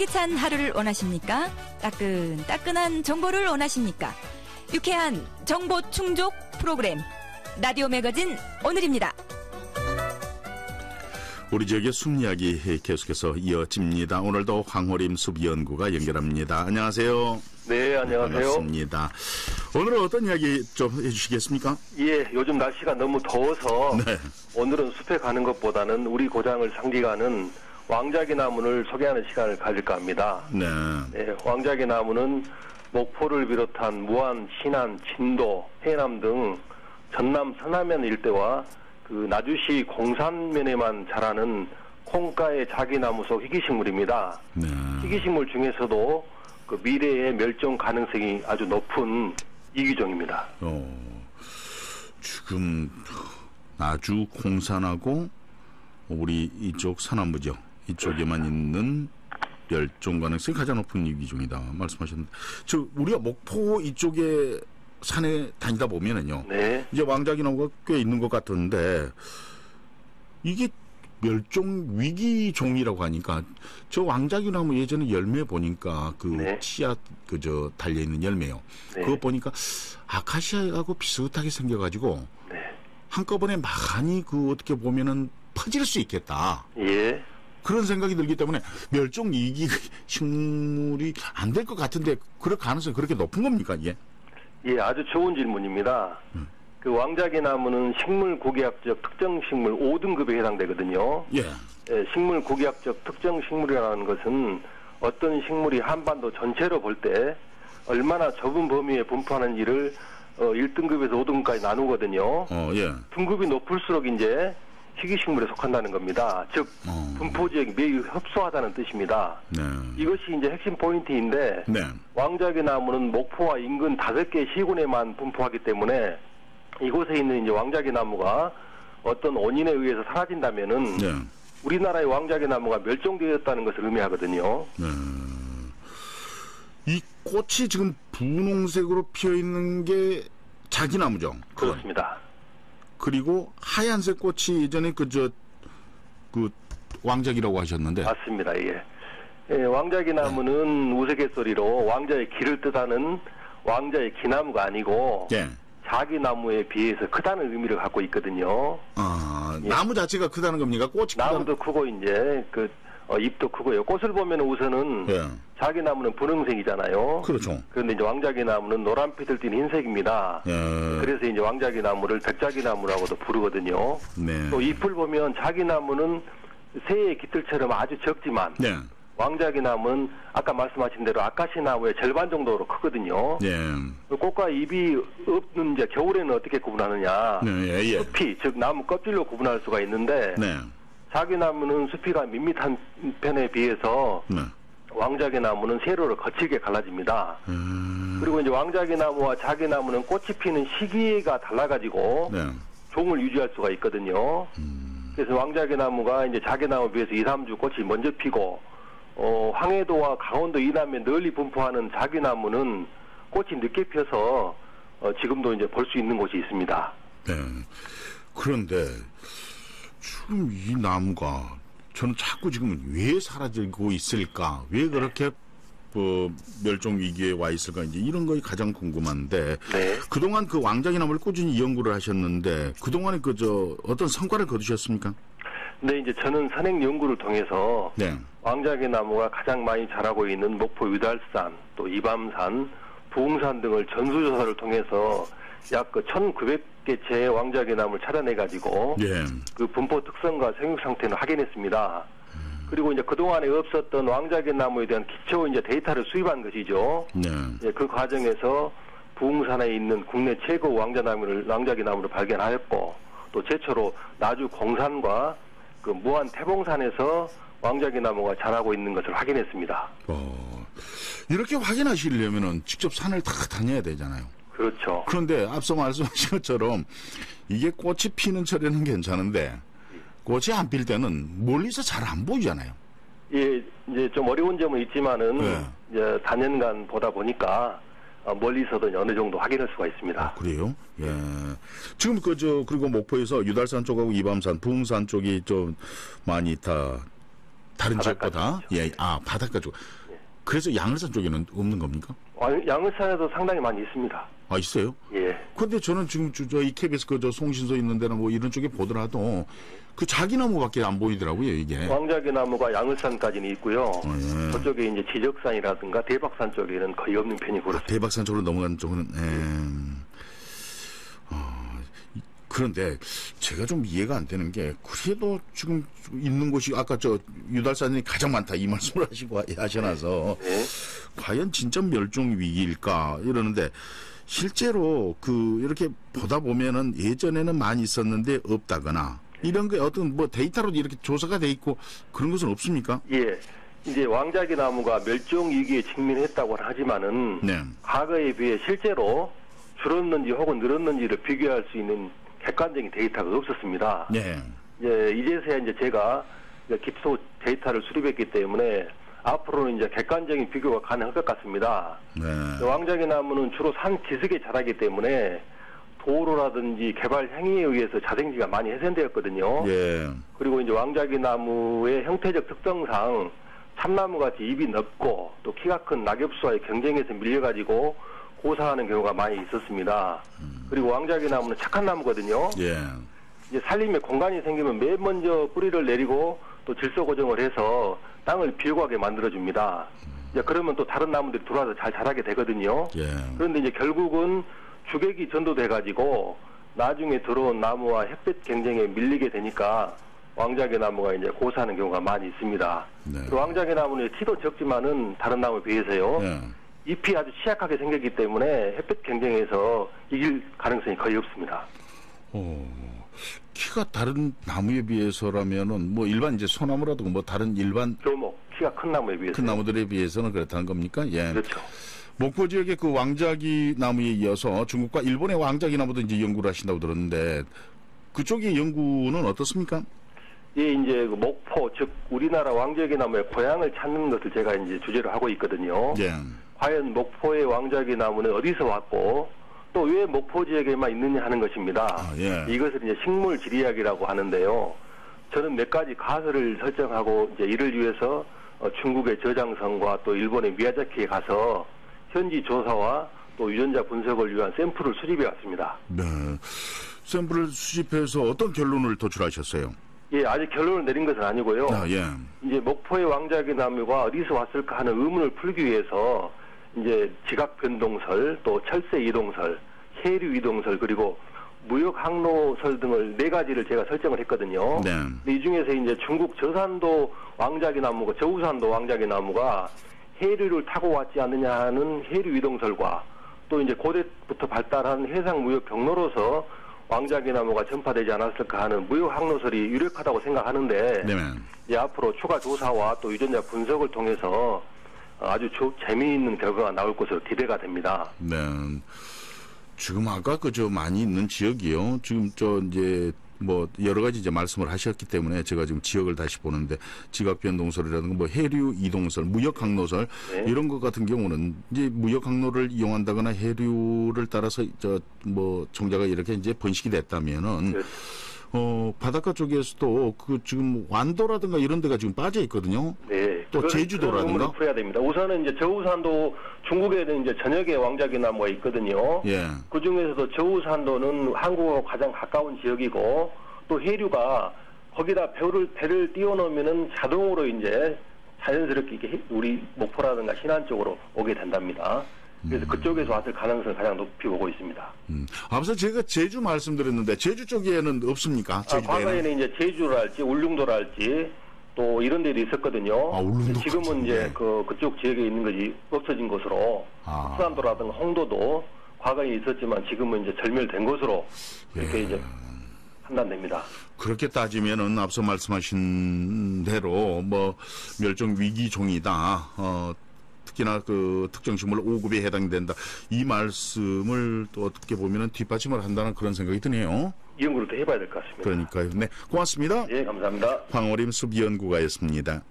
활기찬 하루를 원하십니까? 따끈따끈한 정보를 원하십니까? 유쾌한 정보 충족 프로그램 라디오 매거진 오늘입니다. 우리 지역의 숲 이야기 계속해서 이어집니다. 오늘도 황호림 숲연구가 연결합니다. 안녕하세요. 네, 안녕하세요. 반갑습니다. 오늘은 어떤 이야기 좀 해주시겠습니까? 예, 요즘 날씨가 너무 더워서 네. 오늘은 숲에 가는 것보다는 우리 고장을 상징하는 왕자기 나무를 소개하는 시간을 가질까 합니다. 네. 네, 왕자기 나무는 목포를 비롯한 무안, 신안, 진도, 해남 등 전남 서남면 일대와 그 나주시 공산면에만 자라는 콩가의 자기나무 속 희귀식물입니다. 네. 희귀식물 중에서도 그 미래의 멸종 가능성이 아주 높은 이기종입니다. 지금 나주 공산하고 우리 이쪽 서남부죠. 이쪽에만 있는 멸종 가능성이 가장 높은 이기종이다 말씀하셨는데, 우리가 목포 이쪽에 산에 다니다 보면은요. 네. 이제 왕자기 나무가 꽤 있는 것 같은데 이게 멸종 위기 종이라고 하니까 저 왕자기 나무 예전에 열매 보니까 그 네. 씨앗 그저 달려 있는 열매요. 네. 그거 보니까 아카시아하고 비슷하게 생겨가지고 네. 한꺼번에 많이 그 어떻게 보면은 퍼질 수 있겠다. 예. 그런 생각이 들기 때문에 멸종 위기 식물이 안 될 것 같은데 그럴 가능성이 그렇게 높은 겁니까 이게? 예, 아주 좋은 질문입니다. 그 왕자기 나무는 식물 고기학적 특정 식물 5등급에 해당되거든요. 예. 예, 식물 고기학적 특정 식물이라는 것은 어떤 식물이 한반도 전체로 볼 때 얼마나 좁은 범위에 분포하는지를 1등급에서 5등급까지 나누거든요. 예. 등급이 높을수록 이제 희귀식물에 속한다는 겁니다. 즉 분포 지역이 매우 협소하다는 뜻입니다. 네. 이것이 이제 핵심 포인트인데 네. 왕자기 나무는 목포와 인근 5개 시군에만 분포하기 때문에 이곳에 있는 이제 왕자기 나무가 어떤 원인에 의해서 사라진다면은 네. 우리나라의 왕자기 나무가 멸종되었다는 것을 의미하거든요. 네. 이 꽃이 지금 분홍색으로 피어 있는 게 자기나무죠. 그건. 그렇습니다. 그리고 하얀색 꽃이 예전에 그 왕자기라고 하셨는데. 맞습니다. 예. 예, 왕자기 나무는 우스갯소리로 왕자의 기를 뜻하는 왕자의 기나무가 아니고 예. 자기나무에 비해서 크다는 의미를 갖고 있거든요. 아, 예. 나무 자체가 크다는 겁니까? 꽃이 나무도 크고 이제 잎도 크고요. 꽃을 보면 우선은 예. 자기나무는 분홍색이잖아요. 그렇죠. 그런데 이제 왕자기 나무는 노란빛을 띤 흰색입니다. 예. 그래서 이제 왕자기 나무를 백자기나무라고도 부르거든요. 네. 또 잎을 보면 자기나무는 새의 깃털처럼 아주 적지만 네. 왕자기 나무는 아까 말씀하신 대로 아카시 나무의 절반 정도로 크거든요. 예. 꽃과 잎이 없는 이제 겨울에는 어떻게 구분하느냐? 네. 예. 숲이 즉 나무 껍질로 구분할 수가 있는데 네. 자기나무는 숲이가 밋밋한 편에 비해서 네. 왕자기 나무는 세로로 거칠게 갈라집니다. 그리고 이제 왕자기 나무와 자기나무는 꽃이 피는 시기가 달라가지고 네. 종을 유지할 수가 있거든요. 그래서 왕자기 나무가 이제 자기나무에 비해서 2, 3주 꽃이 먼저 피고 황해도와 강원도 이남에 널리 분포하는 자기나무는 꽃이 늦게 펴서 지금도 이제 볼 수 있는 곳이 있습니다. 네. 그런데 지금 이 나무가 저는 자꾸 지금 왜 사라지고 있을까? 왜 그렇게 멸종 위기에 와 있을까? 이제 이런 것이 가장 궁금한데. 네. 그동안 그 왕자기 나무를 꾸준히 연구를 하셨는데 그동안에 어떤 성과를 거두셨습니까? 네, 이제 저는 선행 연구를 통해서 네. 왕자기 나무가 가장 많이 자라고 있는 목포 유달산, 또 이밤산, 부흥산 등을 전수조사를 통해서 약 1,900개체의 왕자기 나무를 찾아내가지고 예. 그 분포 특성과 생육 상태는 확인했습니다. 그리고 이제 그동안에 없었던 왕자기 나무에 대한 기초 이제 데이터를 수입한 것이죠. 네. 예, 그 과정에서 부흥산에 있는 국내 최고 왕자기 나무를 발견하였고, 또 최초로 나주 공산과 그 무안 태봉산에서 왕자기 나무가 자라고 있는 것을 확인했습니다. 이렇게 확인하시려면은 직접 산을 다 다녀야 되잖아요. 그렇죠. 그런데 앞서 말씀하신 것처럼 이게 꽃이 피는 철에는 괜찮은데 꽃이 안 필 때는 멀리서 잘 안 보이잖아요. 예, 이제 좀 어려운 점은 있지만은 네. 이제 단연간 보다 보니까 멀리서도 어느 정도 확인할 수가 있습니다. 그래요? 예. 지금 그리고 목포에서 유달산 쪽하고 이밤산, 부흥산 쪽이 좀 많이 다 다른 바닷가 지역보다? 쪽이죠. 예, 바닷가 쪽. 그래서 양을산 쪽에는 없는 겁니까? 양을산에도 상당히 많이 있습니다. 아, 있어요? 예. 근데 저는 지금 이 KBS 저 송신소 있는 데나 뭐 이런 쪽에 보더라도 그 자기나무밖에 안 보이더라고요, 이게. 왕자기나무가 양을산까지는 있고요. 예. 그쪽에 이제 지적산이라든가 대박산 쪽에는 거의 없는 편이고 그렇습니다. 대박산 쪽으로 넘어가는 쪽은, 그런데 제가 좀 이해가 안 되는 게 그래도 지금 있는 곳이 아까 저 유달산이 가장 많다 이 말씀을 하셔놔서 네. 과연 진짜 멸종 위기일까 이러는데 실제로 이렇게 보다 보면은 예전에는 많이 있었는데 없다거나 이런 게 어떤 뭐 데이터로 이렇게 조사가 돼 있고 그런 것은 없습니까? 예. 이제 왕자기나무가 멸종 위기에 직면했다고 하지만은 네. 과거에 비해 실제로 줄었는지 혹은 늘었는지를 비교할 수 있는 객관적인 데이터가 없었습니다. 네. 이제서야 이제 제가 기초 데이터를 수립했기 때문에 앞으로는 이제 객관적인 비교가 가능할 것 같습니다. 네. 왕자기나무는 주로 산 기슭에 자라기 때문에 도로라든지 개발 행위에 의해서 자생지가 많이 훼손되었거든요. 예. 그리고 이제 왕자기나무의 형태적 특성상 참나무같이 잎이 넓고 또 키가 큰 낙엽수와의 경쟁에서 밀려가지고 고사하는 경우가 많이 있었습니다. 그리고 왕자기나무는 착한 나무거든요. 예. 이제 살림에 공간이 생기면 맨 먼저 뿌리를 내리고 또 질소 고정을 해서 땅을 비옥하게 만들어줍니다. 이제 그러면 또 다른 나무들이 들어와서 잘 자라게 되거든요. 예. 그런데 이제 결국은 주객이 전도돼가지고 나중에 들어온 나무와 햇빛 경쟁에 밀리게 되니까 왕자기나무가 이제 고사하는 경우가 많이 있습니다. 네. 그리고 왕자기나무는 티도 적지만은 다른 나무에 비해서요. 예. 잎이 아주 취약하게 생겼기 때문에 햇빛 경쟁에서 이길 가능성이 거의 없습니다. 키가 다른 나무에 비해서라면은 뭐 일반 이제 소나무라든가 뭐 다른 일반 교목, 키가 큰 나무에 비해서. 큰 나무들에 비해서는 그렇다는 겁니까? 예. 그렇죠. 목포 지역의 그 왕자기 나무에 이어서 중국과 일본의 왕자기 나무도 이제 연구를 하신다고 들었는데 그쪽의 연구는 어떻습니까? 예, 이제 그 목포, 즉 우리나라 왕자기 나무의 고향을 찾는 것을 제가 이제 주제로 하고 있거든요. 예. 과연 목포의 왕자기 나무는 어디서 왔고 또 왜 목포 지역에만 있느냐 하는 것입니다. 예. 이것을 이제 식물 지리학이라고 하는데요. 저는 몇 가지 가설을 설정하고 이제 이를 위해서 중국의 저장성과 또 일본의 미야자키에 가서 현지 조사와 또 유전자 분석을 위한 샘플을 수집해 왔습니다. 네. 샘플을 수집해서 어떤 결론을 도출하셨어요? 예, 아직 결론을 내린 것은 아니고요. 예. 이제 목포의 왕자기 나무가 어디서 왔을까 하는 의문을 풀기 위해서 이제 지각 변동설, 또 철새 이동설, 해류 이동설, 그리고 무역 항로설 등을 4가지를 제가 설정을 했거든요. 네. 근데 이 중에서 이제 중국 저산도 왕자기 나무가, 저우산도 왕자기 나무가 해류를 타고 왔지 않느냐 하는 해류 이동설과 또 이제 고대부터 발달한 해상 무역 경로로서 왕자기 나무가 전파되지 않았을까 하는 무역 항로설이 유력하다고 생각하는데 네. 이제 앞으로 추가 조사와 또 유전자 분석을 통해서 아주 재미있는 결과가 나올 것으로 기대가 됩니다. 네. 지금 아까 많이 있는 지역이요. 지금 이제 뭐 여러 가지 이제 말씀을 하셨기 때문에 제가 지금 지역을 다시 보는데 지각 변동설이라든가 뭐 해류 이동설, 무역 항로설 네. 이런 것 같은 경우는 이제 무역 항로를 이용한다거나 해류를 따라서 뭐 종자가 이렇게 이제 번식이 됐다면은 네. 바닷가 쪽에서도 지금 완도라든가 이런 데가 지금 빠져 있거든요. 네. 또 제주도라든가? 그런 의문을 풀어야 됩니다. 우선은 이제 저우산도 중국에는 이제 전역에 왕자기 나무가 있거든요. 예. 그 중에서도 저우산도는 한국하고 가장 가까운 지역이고 또 해류가 거기다 배를 띄워놓으면은 자동으로 이제 자연스럽게 이렇게 우리 목포라든가 신안 쪽으로 오게 된답니다. 그래서 그쪽에서 왔을 가능성을 가장 높이 보고 있습니다. 앞서 제가 제주 말씀드렸는데 제주 쪽에는 없습니까? 제주도에는? 과거에는 이제 제주랄지 울릉도랄지 또 이런 데도 있었거든요. 울릉도 지금은 같은데. 이제 그쪽 지역에 있는 것이 없어진 것으로 수산도라든가 홍도도 과거에 있었지만 지금은 이제 절멸된 것으로 이렇게 이제 판단됩니다. 그렇게 따지면은 앞서 말씀하신 대로 뭐 멸종 위기종이다. 특히나 그 특정식물 5급에 해당된다. 이 말씀을 또 어떻게 보면은 뒷받침을 한다는 그런 생각이 드네요. 연구를 더 해봐야 될 것 같습니다. 그러니까요. 네, 고맙습니다. 예, 감사합니다. 황오림 숲연구가였습니다.